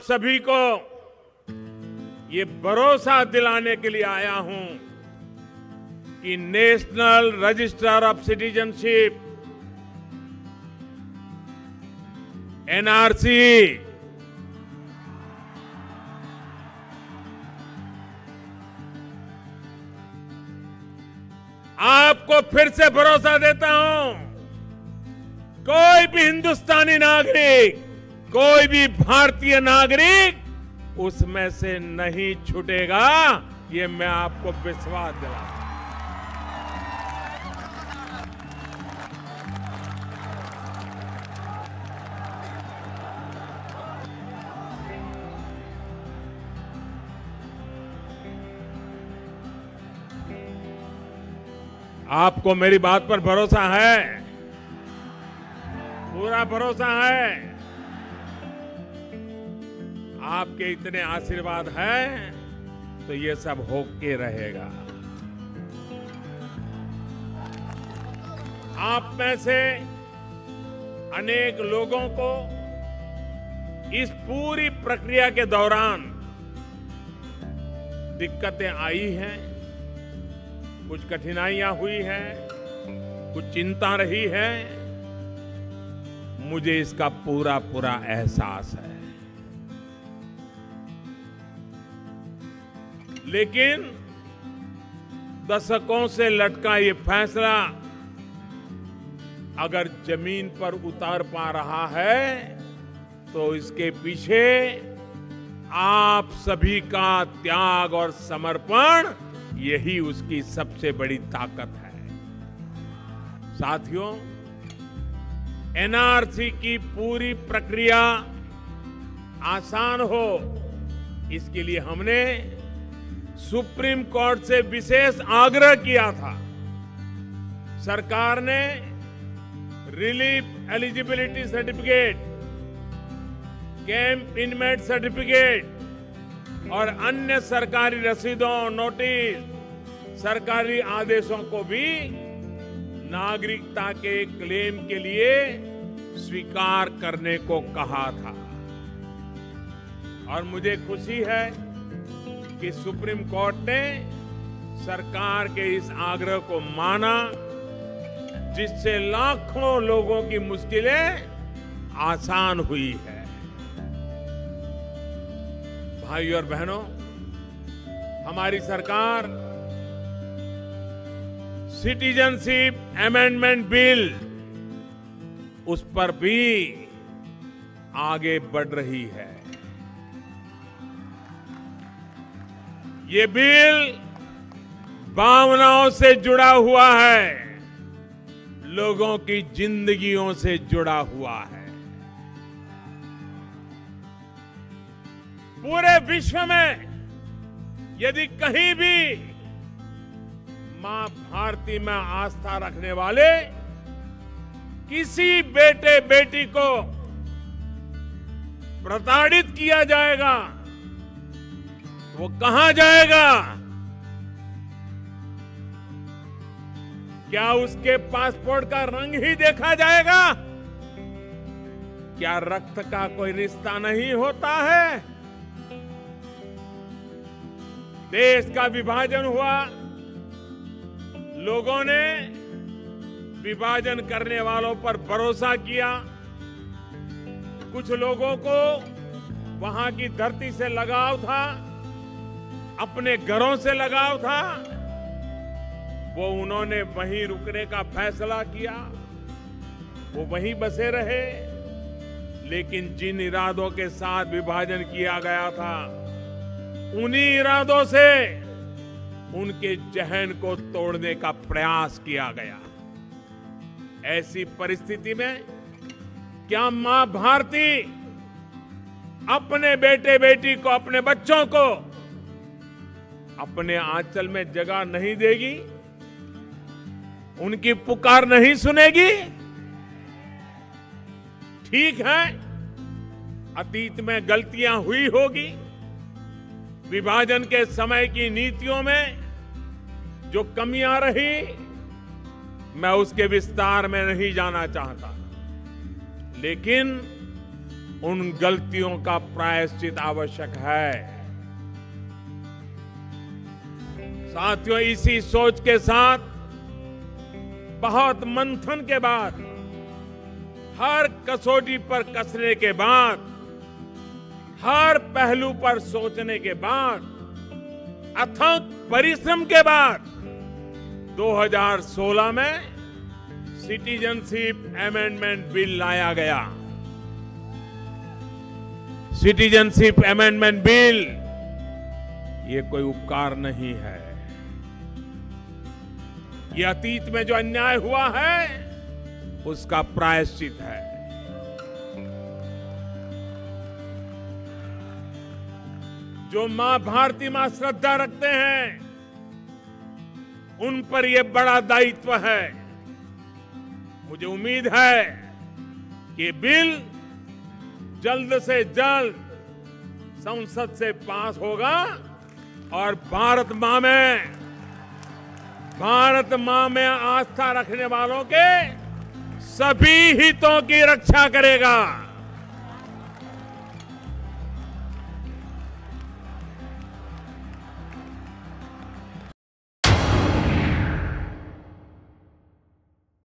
सभी को ये भरोसा दिलाने के लिए आया हूं कि national register of citizenship NRC आपको फिर से भरोसा देता हूं, कोई भी हिंदुस्तानी नागरिक, कोई भी भारतीय नागरिक उसमें से नहीं छूटेगा। ये मैं आपको विश्वास दिलाता हूं। आपको मेरी बात पर भरोसा है, पूरा भरोसा है। आपके इतने आशीर्वाद हैं तो ये सब होके रहेगा। आप में से अनेक लोगों को इस पूरी प्रक्रिया के दौरान दिक्कतें आई हैं, कुछ कठिनाइयां हुई हैं, कुछ चिंता रही है। मुझे इसका पूरा पूरा एहसास है, लेकिन दशकों से लटका ये फैसला अगर जमीन पर उतार पा रहा है तो इसके पीछे आप सभी का त्याग और समर्पण, यही उसकी सबसे बड़ी ताकत है। साथियों, एनआरसी की पूरी प्रक्रिया आसान हो, इसके लिए हमने सुप्रीम कोर्ट से विशेष आग्रह किया था। सरकार ने relief eligibility certificate, camp inmate certificate और अन्य सरकारी रसीदों, नोटिस, सरकारी आदेशों को भी नागरिकता के क्लेम के लिए स्वीकार करने को कहा था। और मुझे खुशी है कि सुप्रीम कोर्ट ने सरकार के इस आग्रह को माना, जिससे लाखों लोगों की मुश्किलें आसान हुई है। भाइयों और बहनों, हमारी सरकार सिटीजनशिप अमेंडमेंट बिल, उस पर भी आगे बढ़ रही है। ये बिल भावनाओं से जुड़ा हुआ है, लोगों की जिंदगियों से जुड़ा हुआ है। पूरे विश्व में यदि कहीं भी मां भारती में आस्था रखने वाले किसी बेटे बेटी को प्रताड़ित किया जाएगा, वो कहां जाएगा? क्या उसके पासपोर्ट का रंग ही देखा जाएगा? क्या रक्त का कोई रिश्ता नहीं होता है? देश का विभाजन हुआ, लोगों ने विभाजन करने वालों पर भरोसा किया। कुछ लोगों को वहां की धरती से लगाव था, अपने घरों से लगाव था, वो उन्होंने वहीं रुकने का फैसला किया, वो वहीं बसे रहे। लेकिन जिन इरादों के साथ विभाजन किया गया था, उन्हीं इरादों से उनके जहन को तोड़ने का प्रयास किया गया। ऐसी परिस्थिति में क्या मां भारती अपने बेटे बेटी को, अपने बच्चों को अपने आंचल में जगह नहीं देगी? उनकी पुकार नहीं सुनेगी? ठीक है, अतीत में गलतियां हुई होगी। विभाजन के समय की नीतियों में जो कमियां रही, मैं उसके विस्तार में नहीं जाना चाहता। लेकिन उन गलतियों का प्रायश्चित आवश्यक है। साथियों, इसी सोच के साथ बहुत मंथन के बाद, हर कसौटी पर कसने के बाद, हर पहलू पर सोचने के बाद, अथक परिश्रम के बाद 2016 में सिटीजनशिप अमेंडमेंट बिल लाया गया। सिटीजनशिप अमेंडमेंट बिल ये कोई उपकार नहीं है। ये अतीत में जो अन्याय हुआ है उसका प्रायश्चित है। जो मां भारती मां श्रद्धा रखते हैं उन पर यह बड़ा दायित्व है। मुझे उम्मीद है कि बिल जल्द से जल्द संसद से पास होगा और भारत मां में आस्था रखने वालों के सभी हितों की रक्षा करेगा।